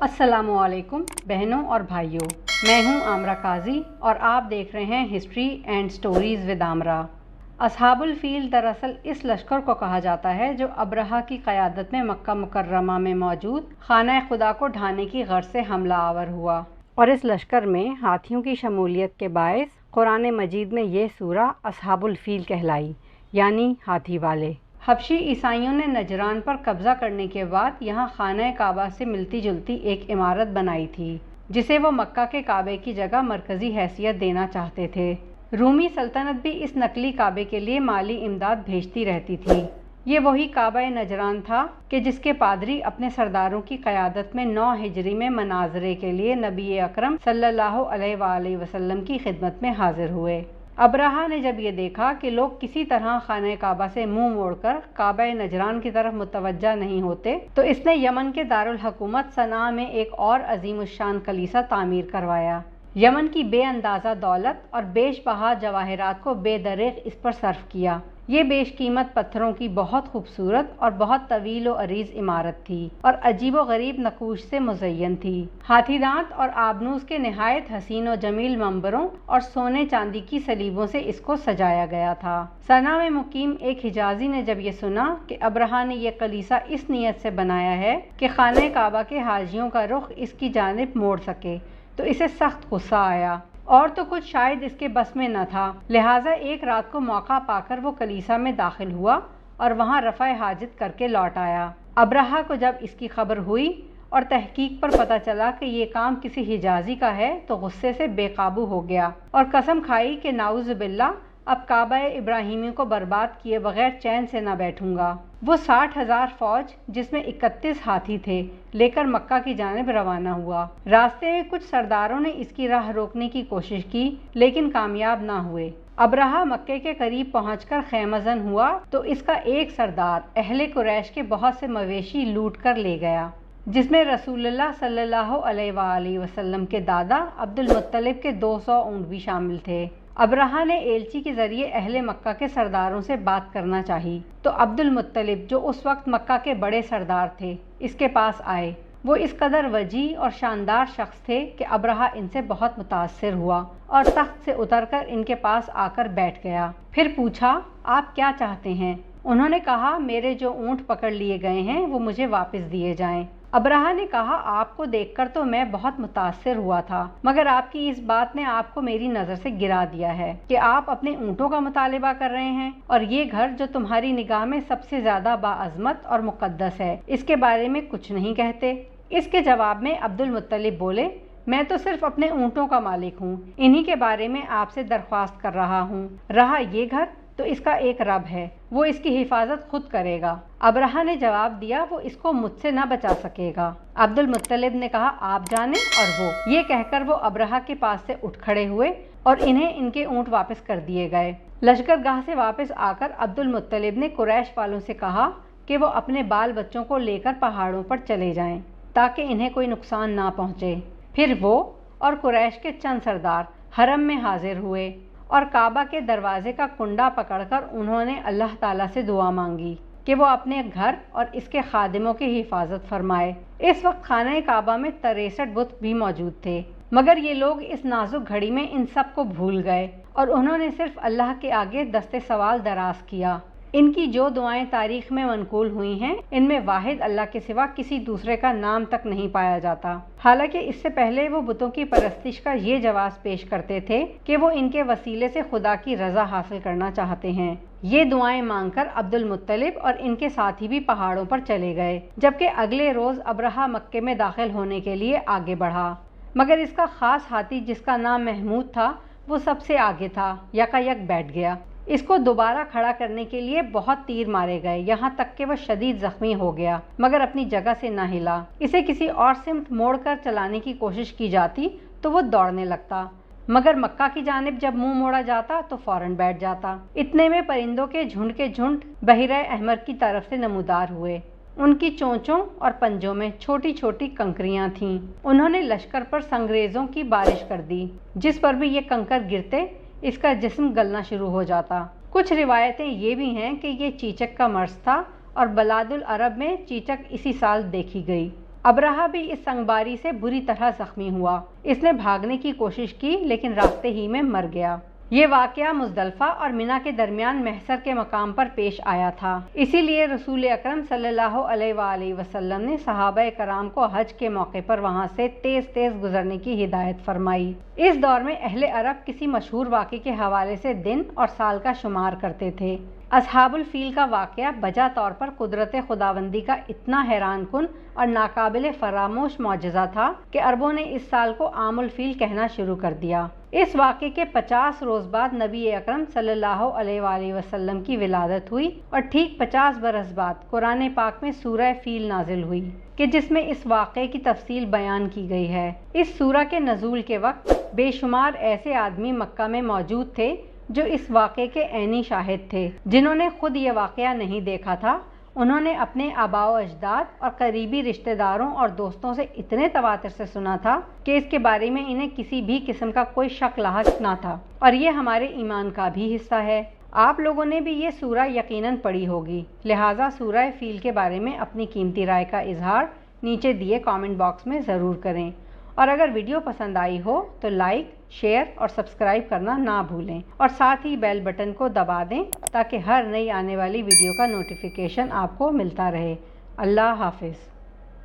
अस्सलामुअलैकुम बहनों और भाइयों, मैं हूं आमरा काजी और आप देख रहे हैं हिस्ट्री एंड स्टोरीज़ विद आमरा। असहाबुल फील दरअसल इस लश्कर को कहा जाता है जो अब्रहा की क़यादत में मक्का मुकर्रमा में मौजूद खाना खुदा को ढाने की गर्ज से हमला आवर हुआ, और इस लश्कर में हाथियों की शमूलियत के बायस कुरान मजीद में ये सूरा असहाबुल फील कहलाई, यानी हाथी वाले। हबशी ईसाइयों ने नजरान पर कब्जा करने के बाद यहाँ खाना काबा से मिलती जुलती एक इमारत बनाई थी, जिसे वो मक्का के काबे की जगह मरकज़ी हैसियत देना चाहते थे। रूमी सल्तनत भी इस नकली काबे के लिए माली इमदाद भेजती रहती थी। ये वही काबा नजरान था कि जिसके पादरी अपने सरदारों की क़यादत में 9 हिजरी में मनाजरे के लिए नबी अकरम सल्लल्लाहु अलैहि वसल्लम की खिदमत में हाजिर हुए। अब्रहा ने जब ये देखा कि लोग किसी तरह खाने काबा से मुंह मोड़कर काबा नजरान की तरफ मुतवज्जा नहीं होते, तो इसने यमन के दारुल हुकूमत सना में एक और अजीमुशान कलीसा तामीर करवाया। यमन की बेअंदाज़ा दौलत और बेशबहा जवाहरात को बेदरेग इस पर सर्फ किया। ये बेशकीमत पत्थरों की बहुत खूबसूरत और बहुत तवील व अरीज इमारत थी और अजीब व गरीब नकूश से मुज़य्यन थी। हाथी दांत और आबनूस के नहायत हसीन व जमील मंबरों और सोने चांदी की सलीबों से इसको सजाया गया था। सना में मुकीम एक हिजाजी ने जब ये सुना कि अब्रहा ने यह कलीसा इस नीयत से बनाया है कि खाने काबा के हाजियों का रुख इसकी जानिब मोड़ सके, तो इसे सख्त गुस्सा आया और तो कुछ शायद इसके बस में न था। लिहाजा एक रात को मौका पाकर वो कलीसा में दाखिल हुआ और वहाँ रफ़ा हाजित करके लौट आया। अब्रहा को जब इसकी खबर हुई और तहकीक पर पता चला कि ये काम किसी हिजाजी का है, तो गुस्से से बेकाबू हो गया और कसम खाई कि नाउज़ बिल्ला अब काबा इब्राहिमी को बर्बाद किए बगैर चैन से न बैठूंगा। वो 60,000 फौज जिसमें 31 हाथी थे लेकर मक्का की जानिब रवाना हुआ। रास्ते में कुछ सरदारों ने इसकी राह रोकने की कोशिश की, लेकिन कामयाब ना हुए। अब्रहा मक्के के करीब पहुंचकर खैमजन हुआ तो इसका एक सरदार अहले कुरैश के बहुत से मवेशी लूट कर ले गया, जिसमें रसूलुल्लाह सल्लल्लाहु अलैहि वसल्लम के दादा अब्दुल मुत्तलिब के 200 ऊँट भी शामिल थे। अब्रहा ने एलची के जरिए अहले मक्का के सरदारों से बात करना चाही, तो अब्दुल मुत्तलिब जो उस वक्त मक्का के बड़े सरदार थे इसके पास आए। वो इस कदर वजी और शानदार शख्स थे कि अब्रहा इनसे बहुत मुतासिर हुआ और तख्त से उतरकर इनके पास आकर बैठ गया। फिर पूछा, आप क्या चाहते हैं? उन्होंने कहा, मेरे जो ऊँट पकड़ लिए गए हैं वो मुझे वापस दिए जाएं। अब्रहा ने कहा, आपको देखकर तो मैं बहुत मुतासिर हुआ था, मगर आपकी इस बात ने आपको मेरी नज़र से गिरा दिया है कि आप अपने ऊँटों का मुतालिबा कर रहे हैं और ये घर जो तुम्हारी निगाह में सबसे ज़्यादा बाअज़मत और मुक़द्दस है, इसके बारे में कुछ नहीं कहते। इसके जवाब में अब्दुल मुत्तलिब बोले, मैं तो सिर्फ अपने ऊँटों का मालिक हूँ, इन्हीं के बारे में आपसे दरख्वास्त कर रहा हूँ। रहा ये घर तो इसका एक रब है, वो इसकी हिफाजत खुद करेगा। अब्रहा ने जवाब दिया, वो इसको मुझसे न बचा सकेगा। अब्दुल मुत्तलिब ने कहा, आप जाने और वो। ये कहकर वो अब्रहा के पास से उठ खड़े हुए और इन्हें इनके ऊँट वापस कर दिए गए। लश्करगाह से वापस आकर अब्दुल मुत्तलिब ने कुरैश वालों से कहा कि वो अपने बाल बच्चों को लेकर पहाड़ों पर चले जाएं ताकि इन्हें कोई नुकसान ना पहुँचे। फिर वो और कुरैश के चंद सरदार हरम में हाजिर हुए और काबा के दरवाजे का कुंडा पकड़कर उन्होंने अल्लाह ताला से दुआ मांगी कि वो अपने घर और इसके खादिमों की हिफाजत फरमाए। इस वक्त खाना काबा में 63 बुत भी मौजूद थे, मगर ये लोग इस नाजुक घड़ी में इन सब को भूल गए और उन्होंने सिर्फ अल्लाह के आगे दस्ते सवाल दराज किया। इनकी जो दुआएं तारीख में मनकूल हुई हैं, इनमें वाहिद अल्लाह के सिवा किसी दूसरे का नाम तक नहीं पाया जाता। हालांकि इससे पहले वो बुतों की परस्तिश का ये जवाब पेश करते थे कि वो इनके वसीले से खुदा की रज़ा हासिल करना चाहते हैं। ये दुआएं मांगकर अब्दुल मुत्तलिब और इनके साथी भी पहाड़ों पर चले गए, जबकि अगले रोज़ अब्रहा मक्के में दाखिल होने के लिए आगे बढ़ा, मगर इसका खास हाथी जिसका नाम महमूद था वो सबसे आगे था, यकायक बैठ गया। इसको दोबारा खड़ा करने के लिए बहुत तीर मारे गए, यहाँ तक कि वह शदीद जख्मी हो गया, मगर अपनी जगह से ना हिला। इसे किसी और सिमत मोड़कर चलाने की कोशिश की जाती तो वो दौड़ने लगता, मगर मक्का की जानिब जब मुंह मोड़ा जाता तो फौरन बैठ जाता। इतने में परिंदों के झुंड बहिरे अहमर की तरफ से नमूदार हुए। उनकी चोंचों और पंजों में छोटी छोटी कंकरियां थीं। उन्होंने लश्कर पर संगरेजों की बारिश कर दी, जिस पर भी ये कंकर गिरते इसका जिस्म गलना शुरू हो जाता। कुछ रिवायतें ये भी हैं कि ये चीचक का मर्ज था और बलादुल अरब में चीचक इसी साल देखी गई। अबरहा भी इस संगबारी से बुरी तरह जख्मी हुआ। इसने भागने की कोशिश की लेकिन रास्ते ही में मर गया। ये वाक़या मुज़दलिफ़ा और मिना के दरमियान महसर के मकाम पर पेश आया था। इसीलिए रसूल अकरम सल्लल्लाहु अलैहि वसल्लम ने सहाबा कराम को हज के मौके पर वहाँ से तेज़ तेज़ गुजरने की हिदायत फरमाई। इस दौर में अहले अरब किसी मशहूर वाक़े के हवाले से दिन और साल का शुमार करते थे। असहाबुल फील का वाक़या बजा तौर पर कुदरत खुदाबंदी का इतना हैरान कुन और नाकाबिल फरामोश मौजज़ा था कि अरबों ने इस साल को आमुल फील कहना शुरू कर दिया। इस वाक़े के 50 रोज़ बाद नबी अकरम सल्लल्लाहु अलैहि वसल्लम की विलादत हुई और ठीक 50 बरस बाद कुरान पाक में सूरह फील नाजिल हुई कि जिसमें इस वाक़े की तफसील बयान की गई है। इस सूरह के नज़ूल के वक्त बेशुमार ऐसे आदमी मक्का में मौजूद थे जो इस वाक़े के ऐनी शाहिद थे। जिन्होंने खुद ये वाक़या नहीं देखा था, उन्होंने अपने आबाओ अजदाद और करीबी रिश्तेदारों और दोस्तों से इतने तवातर से सुना था कि इसके बारे में इन्हें किसी भी किस्म का कोई शक लाहक ना था और ये हमारे ईमान का भी हिस्सा है। आप लोगों ने भी ये सूरह यकीनन पढ़ी होगी, लिहाजा सूरह फील के बारे में अपनी कीमती राय का इजहार नीचे दिए कमेंट बॉक्स में ज़रूर करें और अगर वीडियो पसंद आई हो तो लाइक, शेयर और सब्सक्राइब करना ना भूलें और साथ ही बेल बटन को दबा दें ताकि हर नई आने वाली वीडियो का नोटिफिकेशन आपको मिलता रहे। अल्लाह हाफिज़।